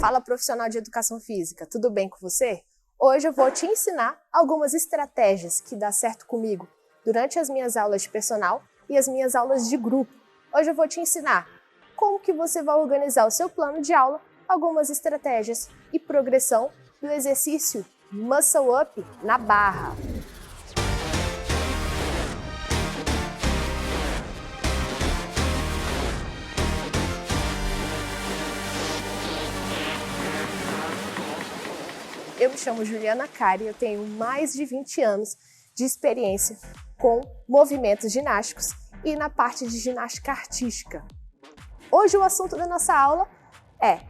Fala, profissional de educação física, tudo bem com você? Hoje eu vou te ensinar algumas estratégias que dá certo comigo durante as minhas aulas de personal e as minhas aulas de grupo. Hoje eu vou te ensinar como que você vai organizar o seu plano de aula, algumas estratégias e progressão do exercício Muscle Up na barra. Eu me chamo Juliana Cari, eu tenho mais de 20 anos de experiência com movimentos ginásticos e na parte de ginástica artística. Hoje o assunto da nossa aula é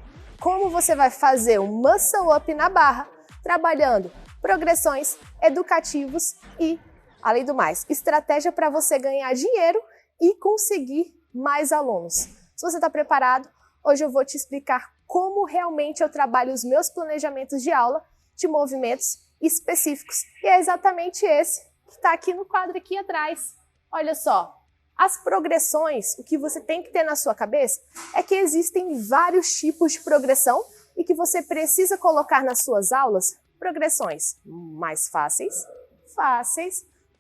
como você vai fazer um muscle up na barra, trabalhando progressões, educativos e, além do mais, estratégia para você ganhar dinheiro e conseguir mais alunos. Se você está preparado, hoje eu vou te explicar como realmente eu trabalho os meus planejamentos de aula de movimentos específicos. E é exatamente esse que está aqui no quadro aqui atrás. Olha só, as progressões, o que você tem que ter na sua cabeça é que existem vários tipos de progressão e que você precisa colocar nas suas aulas progressões mais fáceis,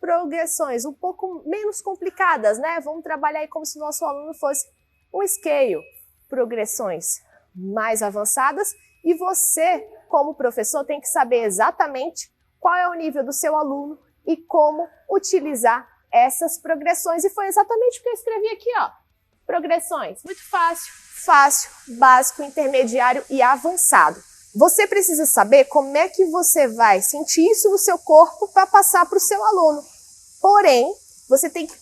progressões um pouco menos complicadas, né? Vamos trabalhar aí como se o nosso aluno fosse um scale, progressões mais avançadas e você, como professor, tem que saber exatamente qual é o nível do seu aluno e como utilizar essas progressões. E foi exatamente o que eu escrevi aqui, ó. Progressões, muito fácil, básico, intermediário e avançado. Você precisa saber como é que você vai sentir isso no seu corpo para passar para o seu aluno. Porém, você tem que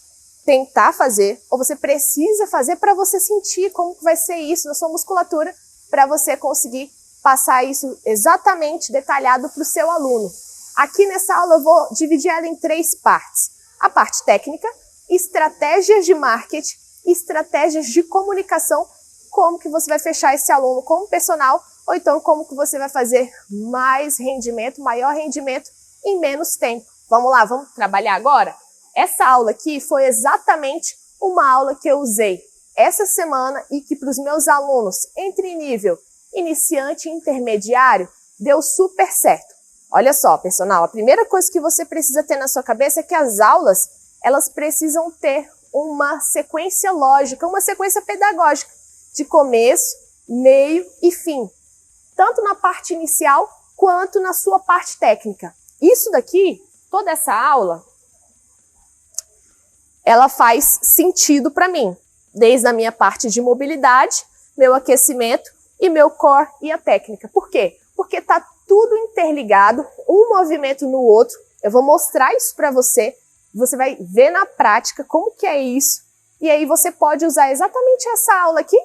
tentar fazer, ou você precisa fazer para você sentir como vai ser isso na sua musculatura, para você conseguir passar isso exatamente detalhado para o seu aluno. Aqui nessa aula eu vou dividir ela em 3 partes. A parte técnica, estratégias de marketing, estratégias de comunicação, como que você vai fechar esse aluno como personal, ou então como que você vai fazer mais rendimento, maior rendimento em menos tempo. Vamos lá, vamos trabalhar agora? Essa aula aqui foi exatamente uma aula que eu usei essa semana e que para os meus alunos entre nível iniciante e intermediário deu super certo. Olha só, personal, a primeira coisa que você precisa ter na sua cabeça é que as aulas, elas precisam ter uma sequência lógica, uma sequência pedagógica de começo, meio e fim, tanto na parte inicial quanto na sua parte técnica. Isso daqui, toda essa aula, ela faz sentido para mim, desde a minha parte de mobilidade, meu aquecimento e meu core e a técnica. Por quê? Porque está tudo interligado, um movimento no outro. Eu vou mostrar isso para você, você vai ver na prática como que é isso, e aí você pode usar exatamente essa aula aqui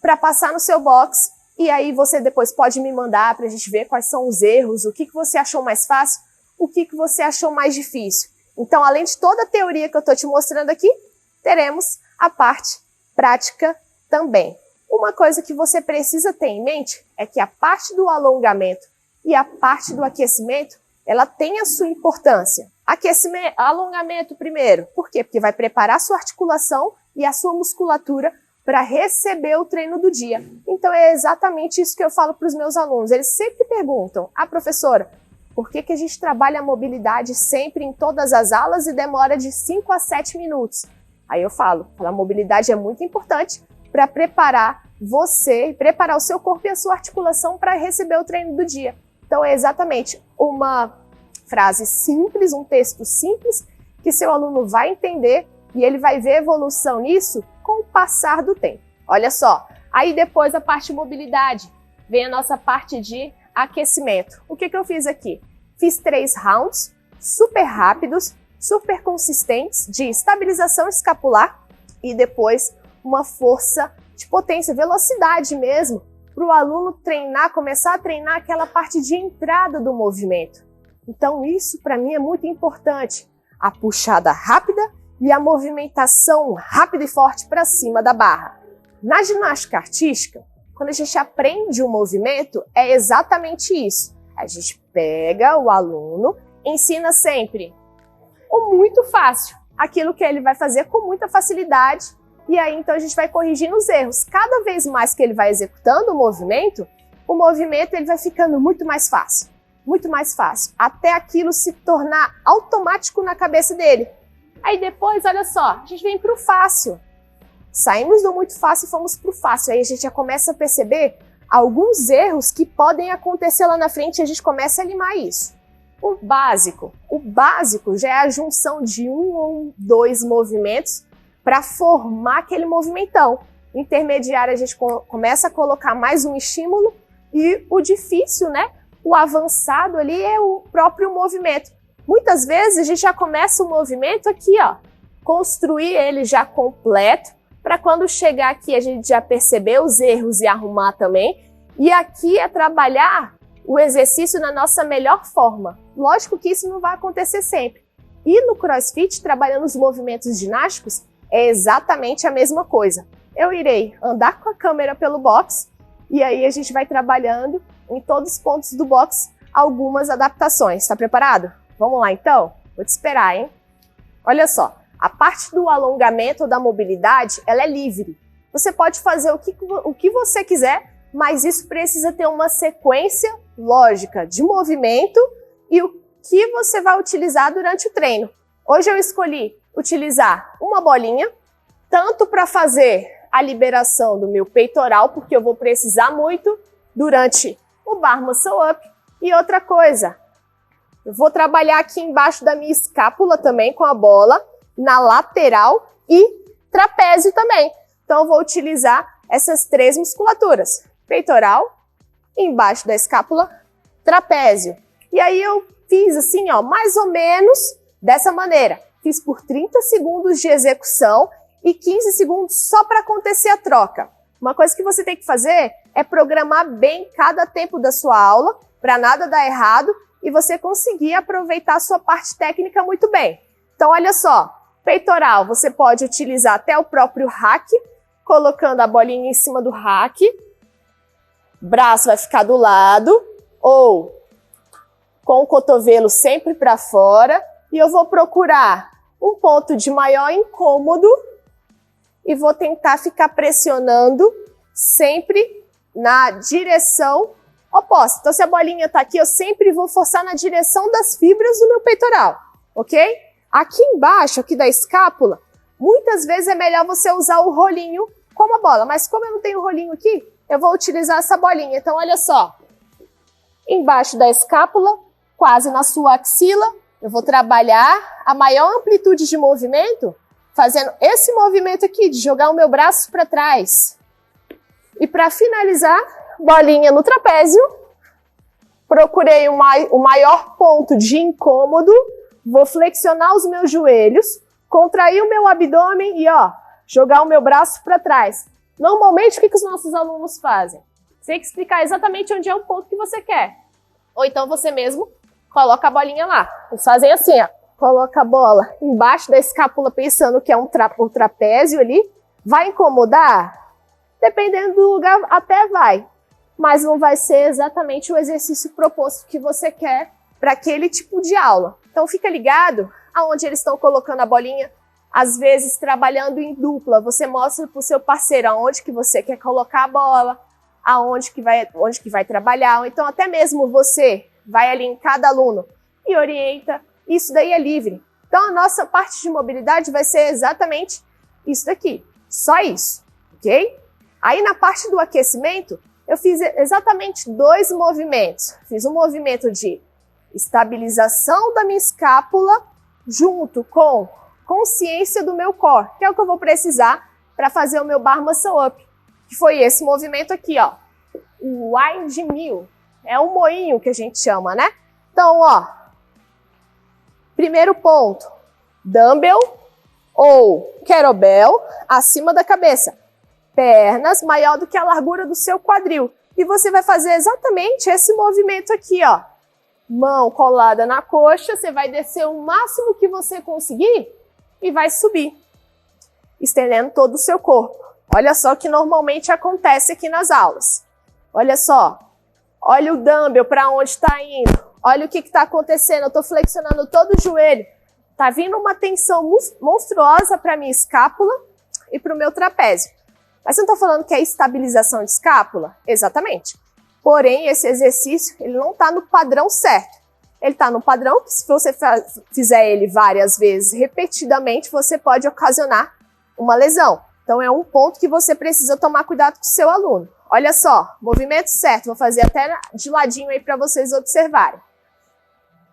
para passar no seu box, e aí você depois pode me mandar para a gente ver quais são os erros, o que você achou mais fácil, o que você achou mais difícil. Então, além de toda a teoria que eu estou te mostrando aqui, teremos a parte prática também. Uma coisa que você precisa ter em mente é que a parte do alongamento e a parte do aquecimento, ela tem a sua importância. Aquecimento, alongamento primeiro. Por quê? Porque vai preparar a sua articulação e a sua musculatura para receber o treino do dia. Então é exatamente isso que eu falo para os meus alunos. Eles sempre perguntam, professora, por que a gente trabalha a mobilidade sempre em todas as aulas e demora de 5 a 7 minutos? Aí eu falo, a mobilidade é muito importante para preparar você, preparar o seu corpo e a sua articulação para receber o treino do dia. Então é exatamente uma frase simples, um texto simples, que seu aluno vai entender e ele vai ver evolução nisso com o passar do tempo. Olha só, aí depois a parte de mobilidade, vem a nossa parte de aquecimento. O que eu fiz aqui? Fiz 3 rounds super rápidos, super consistentes de estabilização escapular e depois uma força de potência, velocidade mesmo, para o aluno treinar, começar a treinar aquela parte de entrada do movimento. Então isso para mim é muito importante, a puxada rápida e a movimentação rápida e forte para cima da barra. Na ginástica artística, quando a gente aprende o movimento, é exatamente isso. A gente pega o aluno, ensina sempre o muito fácil, aquilo que ele vai fazer com muita facilidade, e aí então a gente vai corrigindo os erros. Cada vez mais que ele vai executando o movimento, o movimento ele vai ficando muito mais fácil, até aquilo se tornar automático na cabeça dele. Aí depois, olha só, a gente vem para o fácil. Saímos do muito fácil e fomos para o fácil. Aí a gente já começa a perceber alguns erros que podem acontecer lá na frente e a gente começa a limar isso. O básico já é a junção de um ou dois movimentos para formar aquele movimentão. O intermediário a gente começa a colocar mais um estímulo e o difícil, né? O avançado ali é o próprio movimento. Muitas vezes a gente já começa o movimento aqui, ó, construir ele já completo, para quando chegar aqui a gente já perceber os erros e arrumar também. E aqui é trabalhar o exercício na nossa melhor forma. Lógico que isso não vai acontecer sempre. E no CrossFit, trabalhando os movimentos ginásticos, é exatamente a mesma coisa. Eu irei andar com a câmera pelo box e aí a gente vai trabalhando em todos os pontos do box algumas adaptações. Está preparado? Vamos lá então? Vou te esperar, hein? Olha só, a parte do alongamento ou da mobilidade, ela é livre. Você pode fazer o que você quiser, mas isso precisa ter uma sequência lógica de movimento e o que você vai utilizar durante o treino. Hoje eu escolhi utilizar uma bolinha, tanto para fazer a liberação do meu peitoral, porque eu vou precisar muito durante o bar muscle up. E outra coisa, eu vou trabalhar aqui embaixo da minha escápula também com a bola, na lateral e trapézio também. Então eu vou utilizar essas três musculaturas. Peitoral, embaixo da escápula, trapézio. E aí eu fiz assim, ó, mais ou menos dessa maneira. Fiz por 30 segundos de execução e 15 segundos só para acontecer a troca. Uma coisa que você tem que fazer é programar bem cada tempo da sua aula, para nada dar errado e você conseguir aproveitar a sua parte técnica muito bem. Então olha só, peitoral você pode utilizar até o próprio hack, colocando a bolinha em cima do hack. Braço vai ficar do lado ou com o cotovelo sempre para fora. E eu vou procurar um ponto de maior incômodo e vou tentar ficar pressionando sempre na direção oposta. Então se a bolinha está aqui, eu sempre vou forçar na direção das fibras do meu peitoral, ok? Aqui embaixo, aqui da escápula, muitas vezes é melhor você usar o rolinho como a bola. Mas como eu não tenho rolinho aqui, eu vou utilizar essa bolinha. Então, olha só. Embaixo da escápula, quase na sua axila, eu vou trabalhar a maior amplitude de movimento, fazendo esse movimento aqui, de jogar o meu braço para trás. E para finalizar, bolinha no trapézio. Procurei o maior ponto de incômodo. Vou flexionar os meus joelhos, contrair o meu abdômen e, ó, jogar o meu braço para trás. Normalmente, o que os nossos alunos fazem? Você tem que explicar exatamente onde é o ponto que você quer. Ou então você mesmo coloca a bolinha lá. Eles fazem assim, ó. Coloca a bola embaixo da escápula pensando que é um trapézio ali. Vai incomodar? Dependendo do lugar, até vai. Mas não vai ser exatamente o exercício proposto que você quer para aquele tipo de aula. Então fica ligado aonde eles estão colocando a bolinha. Às vezes, trabalhando em dupla, você mostra para o seu parceiro aonde que você quer colocar a bola, onde que vai trabalhar. Ou então, até mesmo você vai ali em cada aluno e orienta. Isso daí é livre. Então, a nossa parte de mobilidade vai ser exatamente isso daqui. Só isso, ok? Aí, na parte do aquecimento, eu fiz exatamente dois movimentos. Fiz um movimento de estabilização da minha escápula junto com consciência do meu core, que é o que eu vou precisar para fazer o meu bar muscle up, que foi esse movimento aqui, ó, o windmill, é um moinho que a gente chama, né? Então, ó, primeiro ponto, dumbbell ou kettlebell acima da cabeça, pernas maior do que a largura do seu quadril, e você vai fazer exatamente esse movimento aqui, ó, mão colada na coxa, você vai descer o máximo que você conseguir e vai subir, estendendo todo o seu corpo. Olha só o que normalmente acontece aqui nas aulas. Olha só, olha o dumbbell para onde está indo, olha o que está acontecendo, eu estou flexionando todo o joelho, está vindo uma tensão monstruosa para a minha escápula e para o meu trapézio. Mas eu não estou falando que é estabilização de escápula? Exatamente. Porém, esse exercício, ele não está no padrão certo. Ele está no padrão que, se você fizer ele várias vezes, repetidamente, você pode ocasionar uma lesão. Então, é um ponto que você precisa tomar cuidado com o seu aluno. Olha só, movimento certo, vou fazer até de ladinho aí para vocês observarem.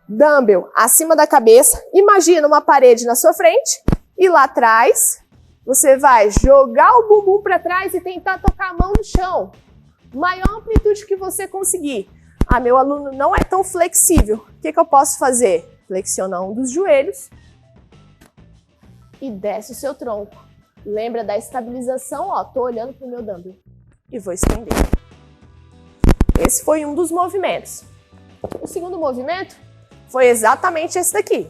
Dumbbell acima da cabeça, imagina uma parede na sua frente e lá atrás você vai jogar o bumbum para trás e tentar tocar a mão no chão. Maior amplitude que você conseguir. Ah, meu aluno não é tão flexível. O que eu posso fazer? Flexiona um dos joelhos e desce o seu tronco. Lembra da estabilização? Ó, tô olhando pro meu dumbbell e vou estender. Esse foi um dos movimentos. O segundo movimento foi exatamente esse daqui.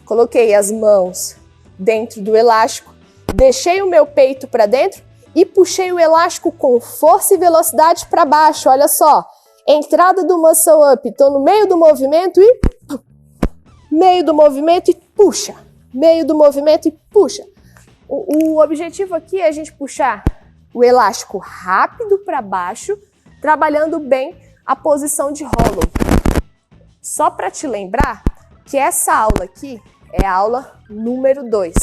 Coloquei as mãos dentro do elástico, deixei o meu peito para dentro e puxei o elástico com força e velocidade para baixo. Olha só, entrada do muscle up, estou no meio do movimento e meio do movimento e puxa, meio do movimento e puxa. O objetivo aqui é a gente puxar o elástico rápido para baixo, trabalhando bem a posição de hollow. Só para te lembrar que essa aula aqui é a aula número 2.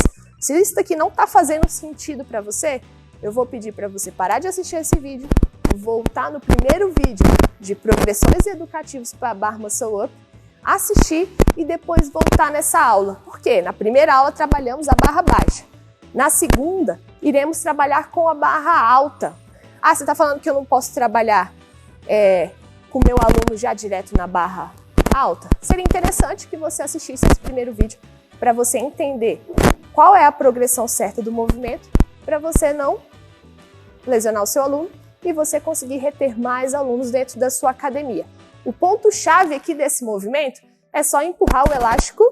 Se isso daqui não está fazendo sentido para você, eu vou pedir para você parar de assistir esse vídeo, voltar no primeiro vídeo de progressões educativas para Bar Muscle Up, assistir e depois voltar nessa aula. Por quê? Na primeira aula trabalhamos a barra baixa. Na segunda, iremos trabalhar com a barra alta. Ah, você está falando que eu não posso trabalhar com o meu aluno já direto na barra alta? Seria interessante que você assistisse esse primeiro vídeo para você entender qual é a progressão certa do movimento, para você não lesionar o seu aluno e você conseguir reter mais alunos dentro da sua academia. O ponto-chave aqui desse movimento é só empurrar o elástico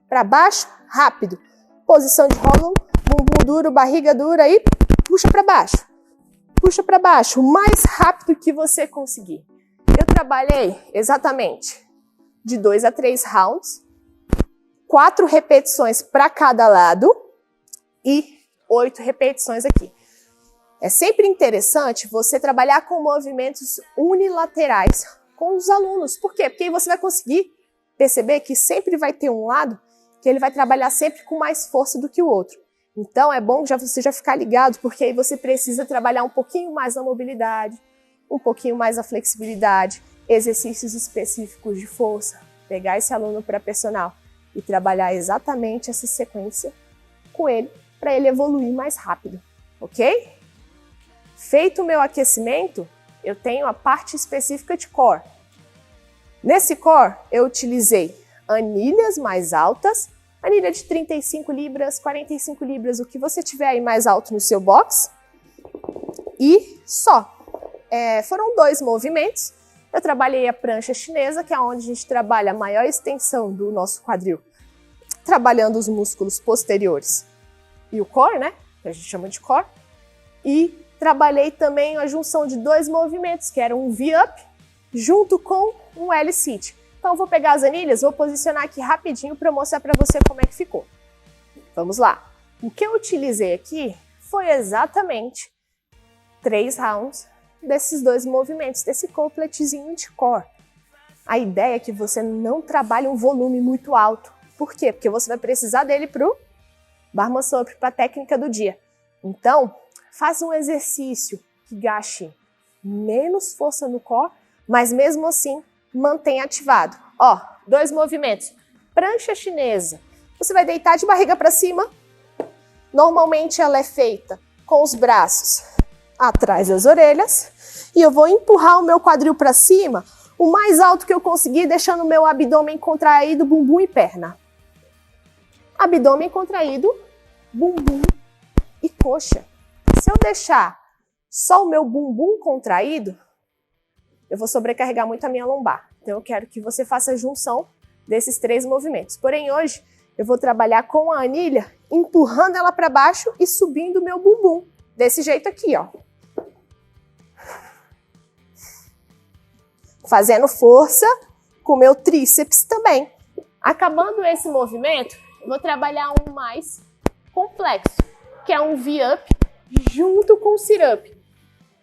para baixo, rápido. Posição de hollow, bumbum duro, barriga dura e puxa para baixo. Puxa para baixo, o mais rápido que você conseguir. Eu trabalhei exatamente de 2 a 3 rounds, 4 repetições para cada lado e 8 repetições aqui. É sempre interessante você trabalhar com movimentos unilaterais com os alunos. Por quê? Porque aí você vai conseguir perceber que sempre vai ter um lado que ele vai trabalhar sempre com mais força do que o outro. Então é bom você já ficar ligado, porque aí você precisa trabalhar um pouquinho mais na mobilidade, um pouquinho mais na flexibilidade, exercícios específicos de força, pegar esse aluno para personal e trabalhar exatamente essa sequência com ele, para ele evoluir mais rápido, ok? Feito o meu aquecimento, eu tenho a parte específica de core. Nesse core, eu utilizei anilhas mais altas, anilha de 35 libras, 45 libras, o que você tiver aí mais alto no seu box. E só. Foram 2 movimentos. Eu trabalhei a prancha chinesa, que é onde a gente trabalha a maior extensão do nosso quadril, trabalhando os músculos posteriores e o core, né? Que a gente chama de core. E trabalhei também a junção de 2 movimentos, que era um V-up junto com um L-sit. Então, eu vou pegar as anilhas, vou posicionar aqui rapidinho para mostrar para você como é que ficou. Vamos lá. O que eu utilizei aqui foi exatamente 3 rounds desses 2 movimentos, desse completzinho de core. A ideia é que você não trabalhe um volume muito alto. Por quê? Porque você vai precisar dele para o Bar Muscle Up, para a técnica do dia. Então, faça um exercício que gaste menos força no core, mas mesmo assim mantenha ativado. Ó, 2 movimentos. Prancha chinesa. Você vai deitar de barriga para cima. Normalmente ela é feita com os braços atrás das orelhas. E eu vou empurrar o meu quadril para cima o mais alto que eu conseguir, deixando o meu abdômen contraído, bumbum e perna. Abdômen contraído, bumbum e coxa. Se eu deixar só o meu bumbum contraído, eu vou sobrecarregar muito a minha lombar. Então eu quero que você faça a junção desses 3 movimentos. Porém, hoje eu vou trabalhar com a anilha, empurrando ela para baixo e subindo o meu bumbum. Desse jeito aqui, ó. Fazendo força com o meu tríceps também. Acabando esse movimento, eu vou trabalhar um mais complexo, que é um V-up junto com o sit-up.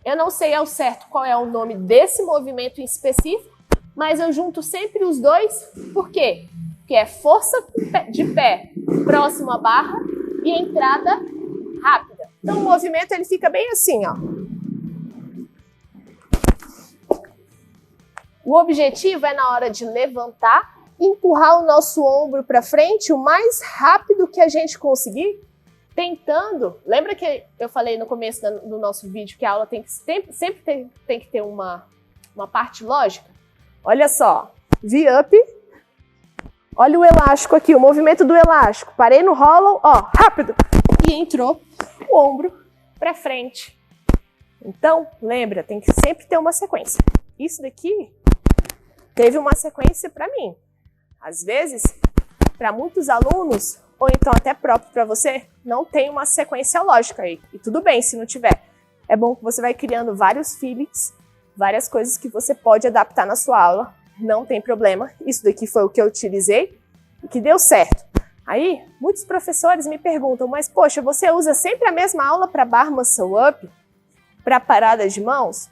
Eu não sei ao certo qual é o nome desse movimento em específico, mas eu junto sempre os dois. Por quê? Porque é força de pé próximo à barra e entrada rápida. Então o movimento ele fica bem assim, ó. O objetivo é na hora de levantar, empurrar o nosso ombro para frente o mais rápido que a gente conseguir, tentando. Lembra que eu falei no começo do nosso vídeo que a aula sempre tem que ter uma parte lógica? Olha só, V-up, olha o elástico aqui, o movimento do elástico. Parei no hollow, ó, rápido, e entrou o ombro para frente. Então, lembra, tem que sempre ter uma sequência. Isso daqui teve uma sequência para mim. Às vezes, para muitos alunos, ou então até próprio para você, não tem uma sequência lógica aí. E tudo bem se não tiver. É bom que você vai criando vários feelings, várias coisas que você pode adaptar na sua aula. Não tem problema. Isso daqui foi o que eu utilizei e que deu certo. Aí, muitos professores me perguntam, mas poxa, você usa sempre a mesma aula para bar muscle up? Para parada de mãos?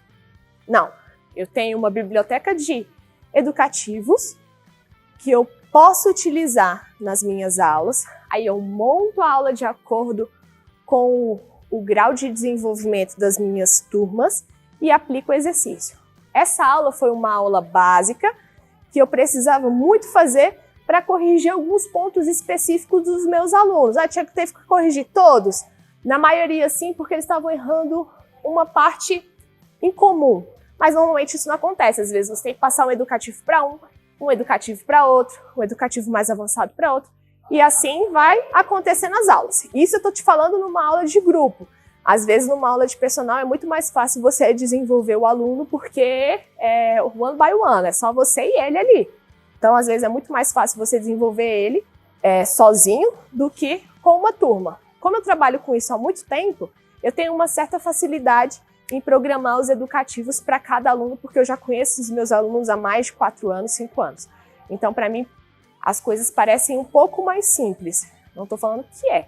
Não. Eu tenho uma biblioteca de educativos que eu posso utilizar nas minhas aulas. Aí eu monto a aula de acordo com o grau de desenvolvimento das minhas turmas e aplico o exercício. Essa aula foi uma aula básica que eu precisava muito fazer para corrigir alguns pontos específicos dos meus alunos. Tinha que ter que corrigir todos? Na maioria sim, porque eles estavam errando uma parte em comum. Mas normalmente isso não acontece. Às vezes você tem que passar um educativo para um educativo para outro, um educativo mais avançado para outro. E assim vai acontecer nas aulas. Isso eu estou te falando numa aula de grupo. Às vezes, numa aula de personal, é muito mais fácil você desenvolver o aluno porque é one by one, é só você e ele ali. Então, às vezes, é muito mais fácil você desenvolver ele sozinho do que com uma turma. Como eu trabalho com isso há muito tempo, eu tenho uma certa facilidade em programar os educativos para cada aluno, porque eu já conheço os meus alunos há mais de 4 anos, 5 anos. Então, para mim, as coisas parecem um pouco mais simples. Não estou falando que é,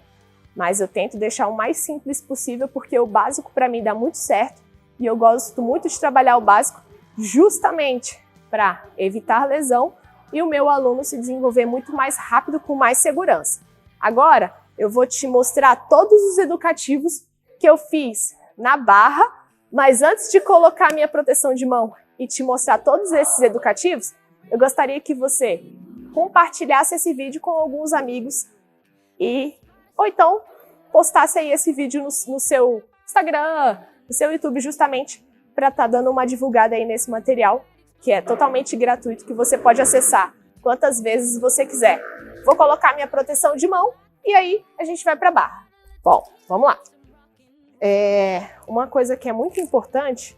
mas eu tento deixar o mais simples possível, porque o básico para mim dá muito certo e eu gosto muito de trabalhar o básico justamente para evitar lesão e o meu aluno se desenvolver muito mais rápido, com mais segurança. Agora, eu vou te mostrar todos os educativos que eu fiz na barra, mas antes de colocar minha proteção de mão e te mostrar todos esses educativos, eu gostaria que você compartilhasse esse vídeo com alguns amigos ou então postasse aí esse vídeo no seu Instagram, no seu YouTube, justamente para estar dando uma divulgada aí nesse material, que é totalmente gratuito, que você pode acessar quantas vezes você quiser. Vou colocar minha proteção de mão e aí a gente vai para a barra. Bom, vamos lá. Uma coisa que é muito importante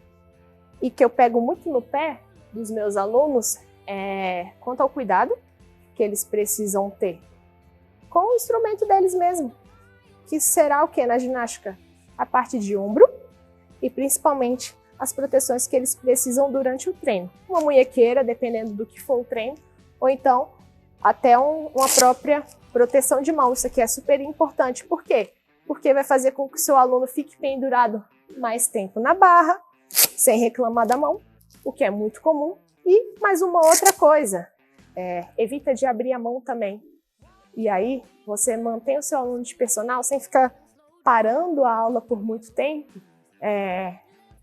e que eu pego muito no pé dos meus alunos é quanto ao cuidado que eles precisam ter com o instrumento deles mesmo, que será o que na ginástica? A parte de ombro e principalmente as proteções que eles precisam durante o treino. Uma munhequeira, dependendo do que for o treino, ou então até uma própria proteção de mão. Isso aqui é super importante. Por quê? Porque vai fazer com que o seu aluno fique pendurado mais tempo na barra, sem reclamar da mão, o que é muito comum. E mais uma outra coisa, evita de abrir a mão também. E aí você mantém o seu aluno de personal sem ficar parando a aula por muito tempo,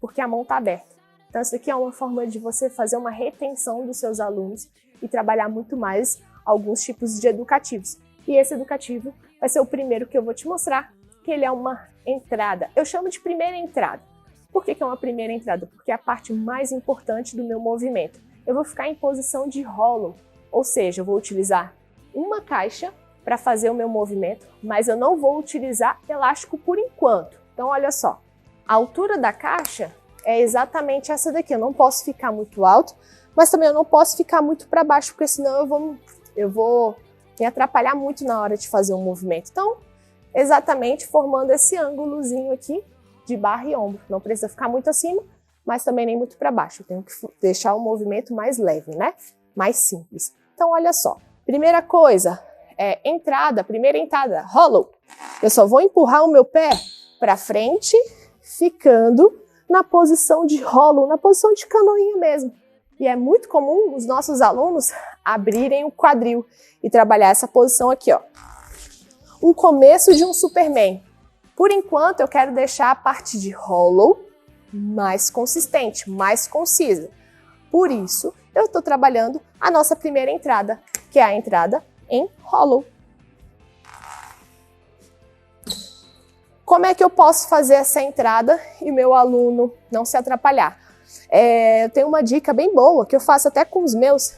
porque a mão está aberta. Então isso aqui é uma forma de você fazer uma retenção dos seus alunos e trabalhar muito mais alguns tipos de educativos. E esse educativo vai ser o primeiro que eu vou te mostrar, que ele é uma entrada. Eu chamo de primeira entrada. Por que é uma primeira entrada? Porque é a parte mais importante do meu movimento. Eu vou ficar em posição de hollow, ou seja, eu vou utilizar uma caixa para fazer o meu movimento, mas eu não vou utilizar elástico por enquanto. Então, olha só, a altura da caixa é exatamente essa daqui. Eu não posso ficar muito alto, mas também eu não posso ficar muito para baixo, porque senão eu vou me atrapalhar muito na hora de fazer o movimento. Então, exatamente formando esse ângulozinho aqui de barra e ombro. Não precisa ficar muito acima, mas também nem muito para baixo. Eu tenho que deixar o movimento mais leve, né? Mais simples. Então, olha só. Primeira coisa, primeira entrada, hollow. Eu só vou empurrar o meu pé para frente, ficando na posição de hollow, na posição de canoinha mesmo. E é muito comum os nossos alunos abrirem o quadril e trabalhar essa posição aqui, ó. Um começo de um Superman. Por enquanto, eu quero deixar a parte de hollow mais consistente, mais concisa. Por isso, eu estou trabalhando a nossa primeira entrada, que é a entrada em hollow. Como é que eu posso fazer essa entrada e meu aluno não se atrapalhar? Eu tenho uma dica bem boa, que eu faço até com os meus.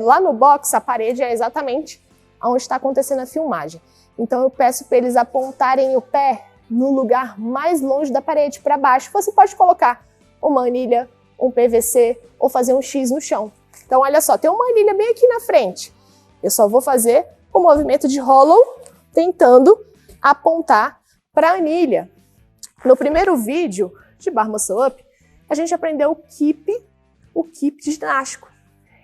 Lá no box, a parede é exatamente onde está acontecendo a filmagem. Então eu peço para eles apontarem o pé no lugar mais longe da parede, para baixo. Você pode colocar uma anilha, um PVC ou fazer um X no chão. Então olha só, tem uma anilha bem aqui na frente. Eu só vou fazer o movimento de hollow tentando apontar para a anilha. No primeiro vídeo de Bar Muscle Up, a gente aprendeu o keep de ginástico.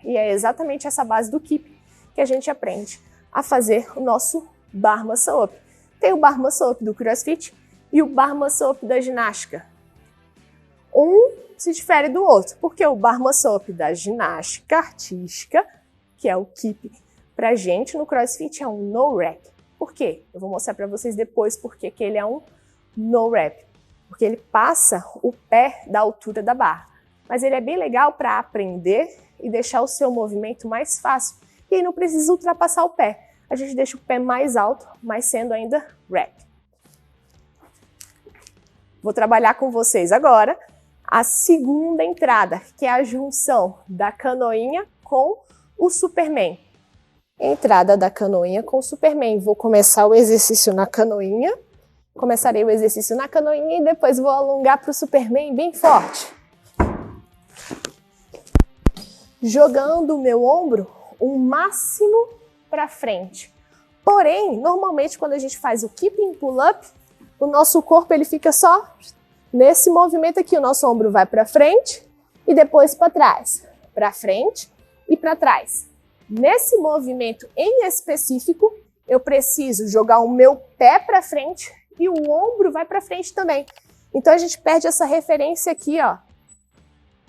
E é exatamente essa base do keep que a gente aprende a fazer o nosso Bar Muscle Up. Tem o Bar Muscle Up do CrossFit e o Bar Muscle Up da ginástica. Um se difere do outro, porque o Bar Muscle Up da ginástica artística, que é o keep pra gente no CrossFit, é um no rep. Por quê? Eu vou mostrar para vocês depois porque que ele é um no rep. Porque ele passa o pé da altura da barra. Mas ele é bem legal para aprender e deixar o seu movimento mais fácil. E aí não precisa ultrapassar o pé. A gente deixa o pé mais alto, mas sendo ainda rep. Vou trabalhar com vocês agora a segunda entrada, que é a junção da canoinha com o Superman. Entrada da canoinha com o Superman. Vou começar o exercício na canoinha. Começarei o exercício na canoinha e depois vou alongar para o Superman bem forte. Jogando o meu ombro o máximo para frente. Porém, normalmente quando a gente faz o keeping pull-up, o nosso corpo ele fica só nesse movimento aqui. O nosso ombro vai para frente e depois para trás. Para frente e para trás. Nesse movimento em específico, eu preciso jogar o meu pé para frente e o ombro vai para frente também. Então a gente perde essa referência aqui, ó,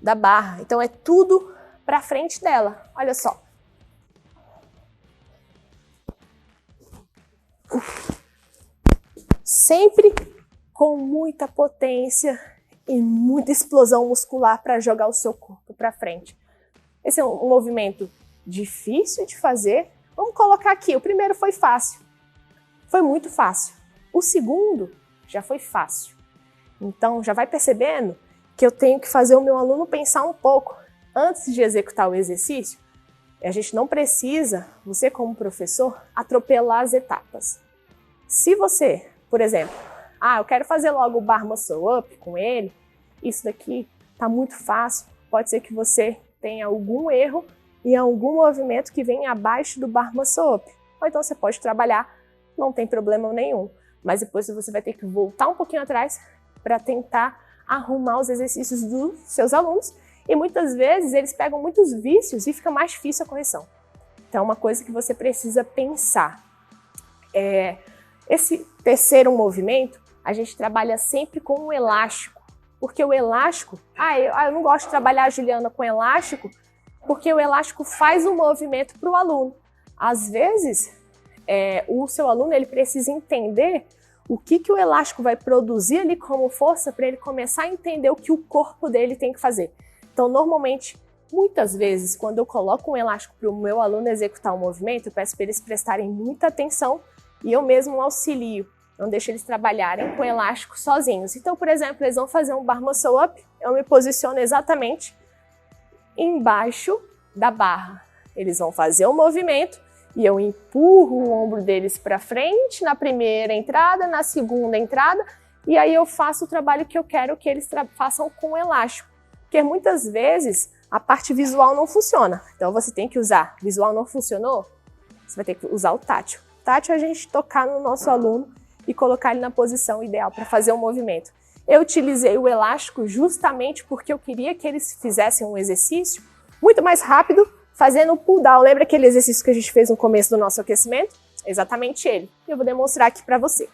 da barra. Então é tudo para frente dela. Olha só. Sempre com muita potência e muita explosão muscular para jogar o seu corpo para frente. Esse é um movimento difícil de fazer. Vamos colocar aqui. O primeiro foi fácil. Foi muito fácil. O segundo já foi fácil. Então, já vai percebendo que eu tenho que fazer o meu aluno pensar um pouco antes de executar o exercício. A gente não precisa, você como professor, atropelar as etapas. Se você, por exemplo, eu quero fazer logo o Bar Muscle Up com ele, isso daqui tá muito fácil, pode ser que você tenha algum erro em algum movimento que vem abaixo do Bar Muscle Up. Ou então você pode trabalhar, não tem problema nenhum. Mas depois você vai ter que voltar um pouquinho atrás para tentar arrumar os exercícios dos seus alunos. E muitas vezes eles pegam muitos vícios e fica mais difícil a correção. Então é uma coisa que você precisa pensar. Esse terceiro movimento, a gente trabalha sempre com o elástico. Porque o elástico... eu não gosto de trabalhar, Juliana, com elástico, porque o elástico faz um movimento para o aluno. Às vezes, o seu aluno ele precisa entender o que o elástico vai produzir ali como força para ele começar a entender o que o corpo dele tem que fazer. Então, normalmente, muitas vezes, quando eu coloco um elástico para o meu aluno executar um movimento, eu peço para eles prestarem muita atenção e eu mesmo auxilio. Não deixo eles trabalharem com elástico sozinhos. Então, por exemplo, eles vão fazer um Bar Muscle Up, eu me posiciono exatamente embaixo da barra. Eles vão fazer o movimento e eu empurro o ombro deles para frente na primeira entrada, na segunda entrada, e aí eu faço o trabalho que eu quero que eles façam com o elástico. Porque muitas vezes a parte visual não funciona. Então você tem que usar. Visual não funcionou? Você vai ter que usar o tátil. Tátil é a gente tocar no nosso aluno e colocar ele na posição ideal para fazer o movimento. Eu utilizei o elástico justamente porque eu queria que eles fizessem um exercício muito mais rápido, fazendo o pull down. Lembra aquele exercício que a gente fez no começo do nosso aquecimento? Exatamente ele. Eu vou demonstrar aqui para você.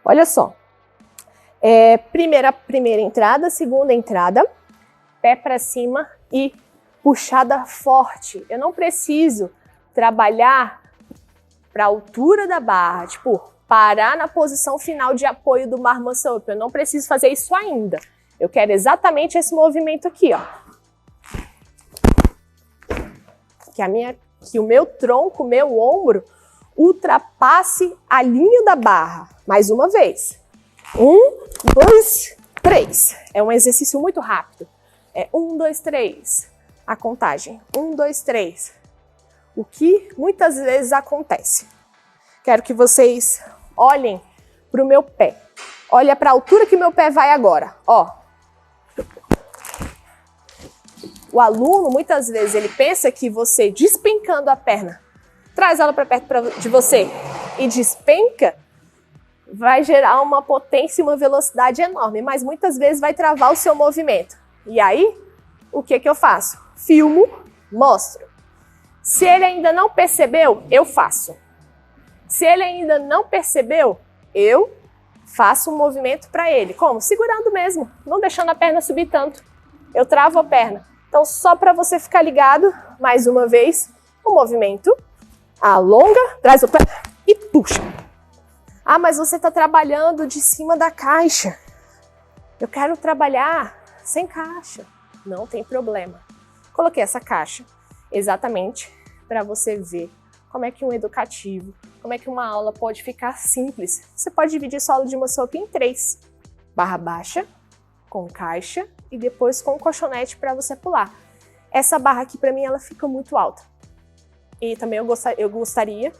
Olha só. Primeira entrada, segunda entrada, pé para cima e puxada forte. Eu não preciso trabalhar para a altura da barra, tipo, parar na posição final de apoio do bar muscle up. Eu não preciso fazer isso ainda. Eu quero exatamente esse movimento aqui, ó. Que o meu tronco, o meu ombro, ultrapasse a linha da barra. Mais uma vez. 1, 2, 3. É um exercício muito rápido. 1, 2, 3. A contagem. 1, 2, 3. O que muitas vezes acontece. Quero que vocês olhem para o meu pé. Olha para a altura que meu pé vai agora. Ó. O aluno, muitas vezes, ele pensa que você despencando a perna, traz ela para perto de você e despenca, vai gerar uma potência e uma velocidade enorme, mas muitas vezes vai travar o seu movimento. E aí, o que eu faço? Filmo, mostro. Se ele ainda não percebeu, eu faço. Se ele ainda não percebeu, eu faço um movimento para ele. Como? Segurando mesmo, não deixando a perna subir tanto. Eu travo a perna. Então, só para você ficar ligado, mais uma vez, o movimento. Alonga, traz o pé e puxa. Ah, mas você está trabalhando de cima da caixa. Eu quero trabalhar sem caixa. Não tem problema. Coloquei essa caixa exatamente para você ver como é que um educativo, como é que uma aula pode ficar simples. Você pode dividir sua aula de muscle up em 3. Barra baixa, com caixa e depois com colchonete para você pular. Essa barra aqui para mim ela fica muito alta. E também eu gostaria,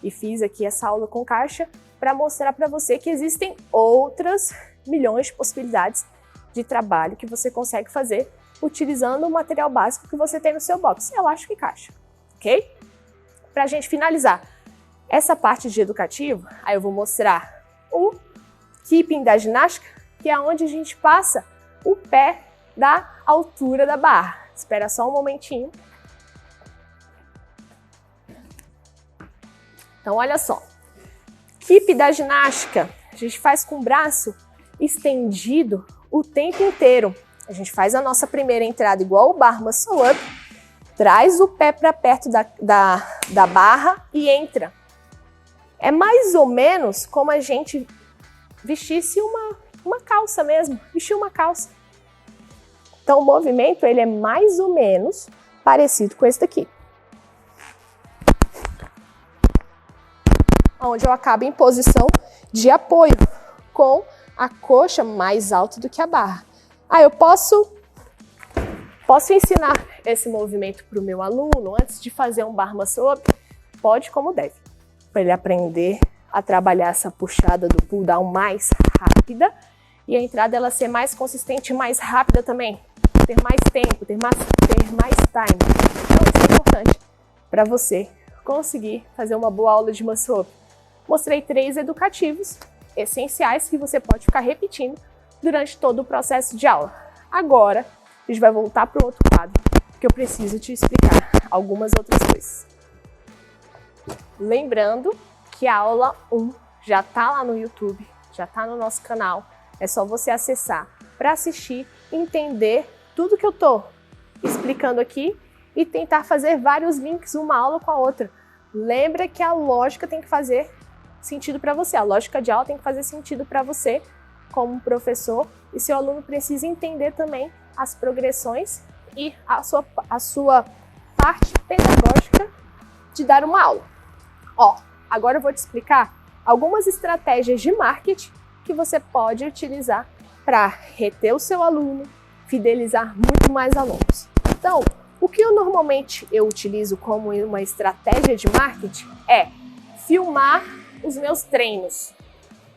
e fiz aqui essa aula com caixa, para mostrar para você que existem outras milhões de possibilidades de trabalho que você consegue fazer utilizando o material básico que você tem no seu box. Eu acho que caixa, ok? Para a gente finalizar essa parte de educativo, aí eu vou mostrar o keeping da ginástica, que é onde a gente passa o pé da altura da barra. Espera só um momentinho. Então, olha só. Keep da ginástica, a gente faz com o braço estendido o tempo inteiro. A gente faz a nossa primeira entrada igual o bar muscle up, traz o pé para perto da barra e entra. É mais ou menos como a gente vestisse uma calça mesmo, vestir uma calça. Então o movimento ele é mais ou menos parecido com esse daqui. Onde eu acabo em posição de apoio, com a coxa mais alta do que a barra. Eu posso ensinar esse movimento para o meu aluno antes de fazer um bar muscle up? Pode como deve, para ele aprender a trabalhar essa puxada do pull down mais rápida e a entrada ela ser mais consistente e mais rápida também, ter mais tempo, ter mais time. Então isso é importante para você conseguir fazer uma boa aula de muscle up. Mostrei 3 educativos essenciais que você pode ficar repetindo durante todo o processo de aula. Agora, a gente vai voltar para o outro quadro, que eu preciso te explicar algumas outras coisas. Lembrando que a aula 1 já está lá no YouTube, já está no nosso canal. É só você acessar para assistir, entender tudo que eu estou explicando aqui e tentar fazer vários links uma aula com a outra. Lembra que a lógica tem que fazer sentido para você, a lógica de aula tem que fazer sentido para você como professor e seu aluno precisa entender também as progressões e a sua parte pedagógica de dar uma aula. Agora eu vou te explicar algumas estratégias de marketing que você pode utilizar para reter o seu aluno, fidelizar muito mais alunos. Então, o que normalmente eu utilizo como uma estratégia de marketing é filmar os meus treinos.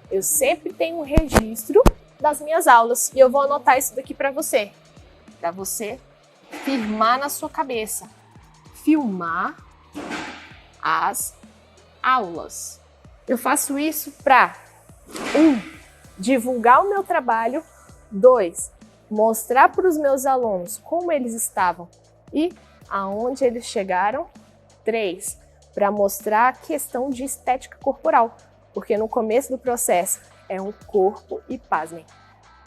Eu sempre tenho um registro das minhas aulas e eu vou anotar isso daqui para você firmar na sua cabeça. Filmar as aulas. Eu faço isso para 1. Divulgar o meu trabalho, 2. Mostrar para os meus alunos como eles estavam e aonde eles chegaram, 3. Para mostrar a questão de estética corporal, porque no começo do processo é um corpo e, pasmem,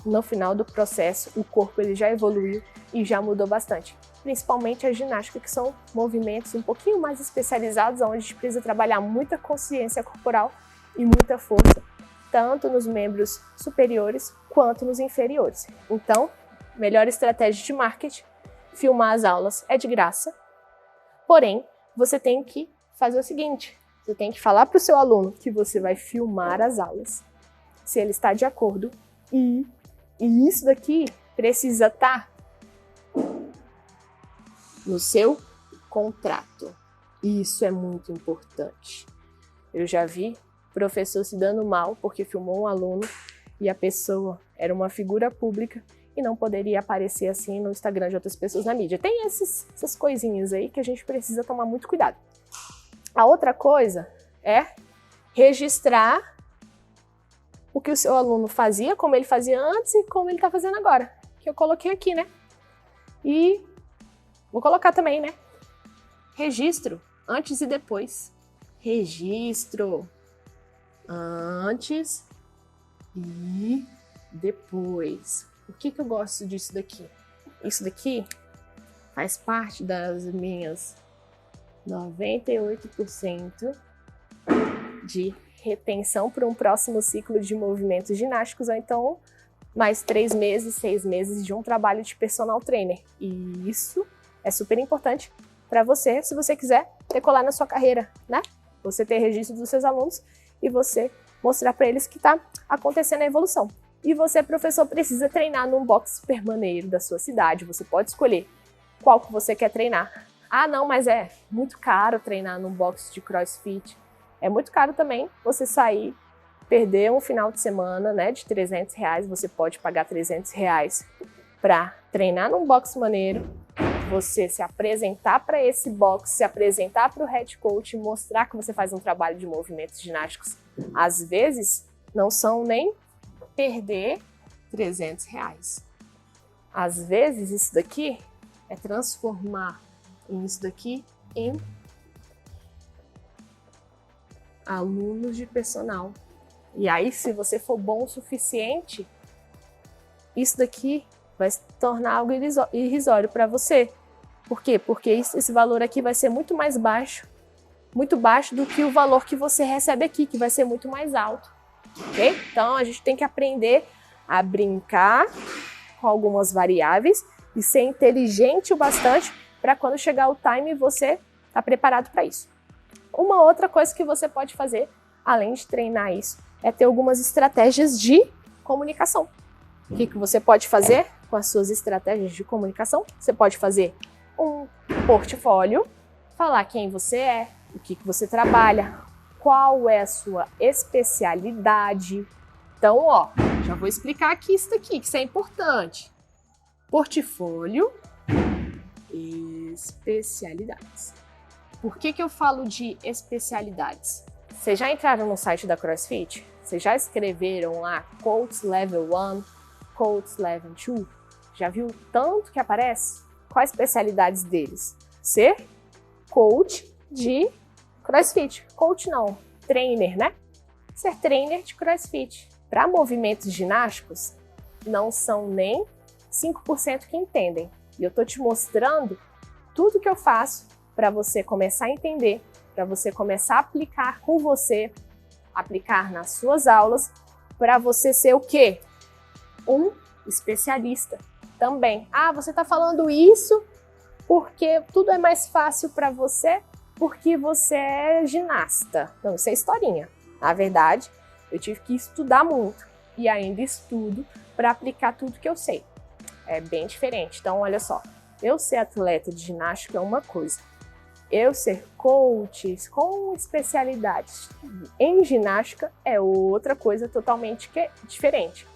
no final do processo, o corpo ele já evoluiu e já mudou bastante. Principalmente a ginástica, que são movimentos um pouquinho mais especializados, onde a gente precisa trabalhar muita consciência corporal e muita força, tanto nos membros superiores quanto nos inferiores. Então, melhor estratégia de marketing, filmar as aulas é de graça, porém, você tem que fazer o seguinte, você tem que falar para o seu aluno que você vai filmar as aulas, se ele está de acordo, e isso daqui precisa estar no seu contrato. Isso é muito importante. Eu já vi professor se dando mal porque filmou um aluno e a pessoa era uma figura pública e não poderia aparecer assim no Instagram de outras pessoas na mídia. Tem essas coisinhas aí que a gente precisa tomar muito cuidado. A outra coisa é registrar o que o seu aluno fazia, como ele fazia antes e como ele está fazendo agora. Que eu coloquei aqui, né? E vou colocar também, né? Registro, antes e depois. Registro, antes e depois. Por que eu gosto disso daqui? Isso daqui faz parte das minhas 98% de retenção para um próximo ciclo de movimentos ginásticos, ou então mais 3 meses, 6 meses de um trabalho de personal trainer. E isso é super importante para você, se você quiser decolar na sua carreira, né? Você ter registro dos seus alunos e você mostrar para eles que está acontecendo a evolução. E você, professor, precisa treinar num box super maneiro da sua cidade. Você pode escolher qual que você quer treinar. Ah, não, mas é muito caro treinar num box de CrossFit. É muito caro também você sair, perder um final de semana, né, de R$300. Você pode pagar R$300 para treinar num box maneiro, você se apresentar para esse box, se apresentar para o head coach, mostrar que você faz um trabalho de movimentos ginásticos. Às vezes, não são nem perder R$300. Às vezes, isso daqui é transformar isso daqui em alunos de personal. E aí, se você for bom o suficiente, isso daqui vai se tornar algo irrisório para você. Por quê? Porque esse valor aqui vai ser muito mais baixo, muito baixo do que o valor que você recebe aqui, que vai ser muito mais alto. Ok? Então, a gente tem que aprender a brincar com algumas variáveis e ser inteligente o bastante para quando chegar o time você estar preparado para isso. Uma outra coisa que você pode fazer, além de treinar isso, é ter algumas estratégias de comunicação. O que você pode fazer com as suas estratégias de comunicação? Você pode fazer um portfólio, falar quem você é, o que você trabalha, qual é a sua especialidade. Então, ó, já vou explicar aqui isso daqui, que isso é importante. Portfólio, especialidades. Por que eu falo de especialidades? Vocês já entraram no site da CrossFit? Vocês já escreveram lá Coach Level 1, Coach Level 2? Já viu o tanto que aparece? Quais especialidades deles? Ser coach de CrossFit. Coach não, trainer, né? Ser trainer de CrossFit. Para movimentos ginásticos, não são nem 5% que entendem. E eu tô te mostrando tudo que eu faço para você começar a entender, para você começar a aplicar com você, aplicar nas suas aulas, para você ser o quê? Um especialista também. Ah, você está falando isso porque tudo é mais fácil para você porque você é ginasta. Não, isso é historinha. Na verdade, eu tive que estudar muito e ainda estudo para aplicar tudo que eu sei. É bem diferente. Então, olha só, eu ser atleta de ginástica é uma coisa. Eu ser coach com especialidades em ginástica é outra coisa totalmente diferente.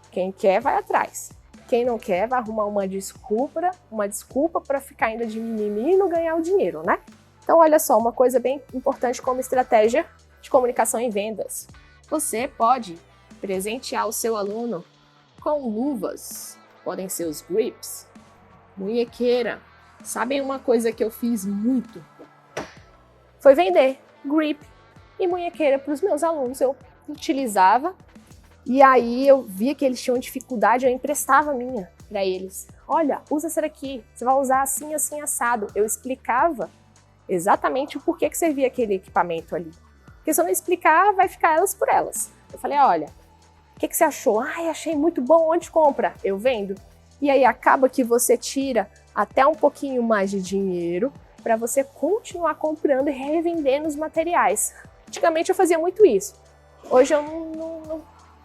Quem quer vai atrás. Quem não quer vai arrumar uma desculpa para ficar ainda de mimimi e não ganhar o dinheiro, né? Então, olha só, uma coisa bem importante como estratégia de comunicação em vendas. Você pode presentear o seu aluno com luvas. Podem ser os grips, munhequeira. Sabem uma coisa que eu fiz muito? Foi vender grip e munhequeira para os meus alunos. Eu utilizava E aí eu via que eles tinham dificuldade, eu emprestava a minha para eles. Olha, usa essa daqui, você vai usar assim, assim, assado. Eu explicava exatamente o porquê que servia aquele equipamento ali. Porque se eu não explicar, vai ficar elas por elas. Eu falei, olha, o que você achou? Ai, achei muito bom, onde compra? Eu vendo. E aí acaba que você tira até um pouquinho mais de dinheiro para você continuar comprando e revendendo os materiais. Antigamente eu fazia muito isso. Hoje eu não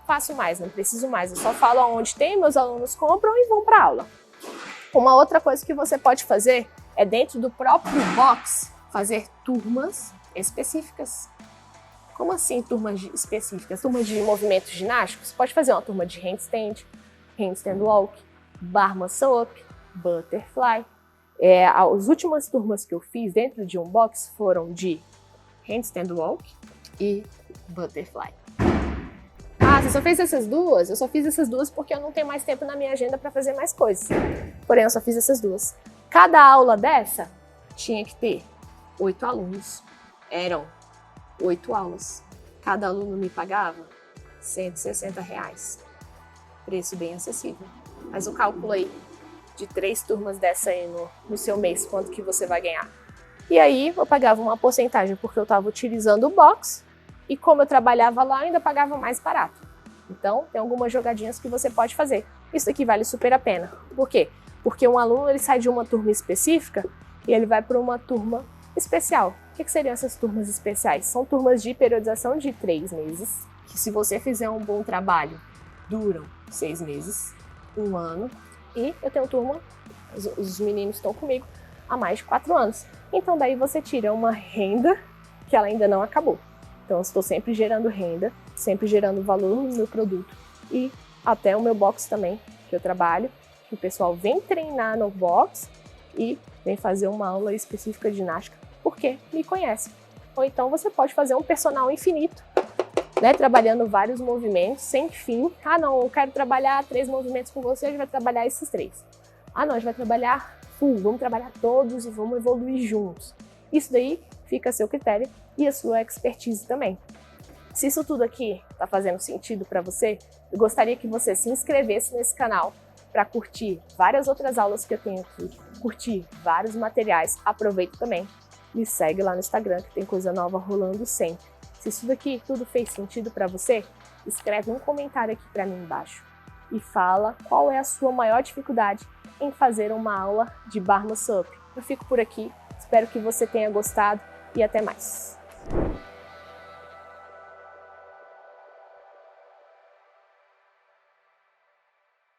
faço mais, não preciso mais. Eu só falo aonde tem, meus alunos compram e vão para aula. Uma outra coisa que você pode fazer é dentro do próprio box fazer turmas específicas. Como assim turmas específicas? Turmas de movimentos ginásticos? Você pode fazer uma turma de handstand walk, bar muscle up, butterfly. As últimas turmas que eu fiz dentro de um box foram de handstand walk e butterfly. Ah, você só fez essas duas? Eu só fiz essas duas porque eu não tenho mais tempo na minha agenda para fazer mais coisas. Porém, eu só fiz essas duas. Cada aula dessa tinha que ter 8 alunos. Eram 8 aulas. Cada aluno me pagava R$160. Preço bem acessível. Faz um cálculo aí de 3 turmas dessa aí no seu mês, quanto que você vai ganhar. E aí eu pagava uma porcentagem porque eu estava utilizando o box e como eu trabalhava lá, eu ainda pagava mais barato. Então, tem algumas jogadinhas que você pode fazer. Isso aqui vale super a pena. Por quê? Porque um aluno ele sai de uma turma específica e ele vai para uma turma especial. O que seriam essas turmas especiais? São turmas de periodização de 3 meses, que se você fizer um bom trabalho, duram 6 meses, 1 ano. E eu tenho turma, os meninos estão comigo há mais de 4 anos. Então daí você tira uma renda que ela ainda não acabou. Então eu estou sempre gerando renda, sempre gerando valor no meu produto. E até o meu box também, que eu trabalho, que o pessoal vem treinar no box e vem fazer uma aula específica de ginástica, porque me conhece. Ou então você pode fazer um personal infinito, né, trabalhando vários movimentos sem fim. Ah não, eu quero trabalhar 3 movimentos com você, a gente vai trabalhar esses 3. Ah não, a gente vai trabalhar full, vamos trabalhar todos e vamos evoluir juntos. Isso daí fica a seu critério e a sua expertise também. Se isso tudo aqui está fazendo sentido para você, eu gostaria que você se inscrevesse nesse canal para curtir várias outras aulas que eu tenho aqui, curtir vários materiais. Aproveita também, me segue lá no Instagram que tem coisa nova rolando sempre. Se isso daqui tudo fez sentido para você, escreve um comentário aqui para mim embaixo e fala qual é a sua maior dificuldade em fazer uma aula de bar muscle up. Eu fico por aqui, espero que você tenha gostado e até mais.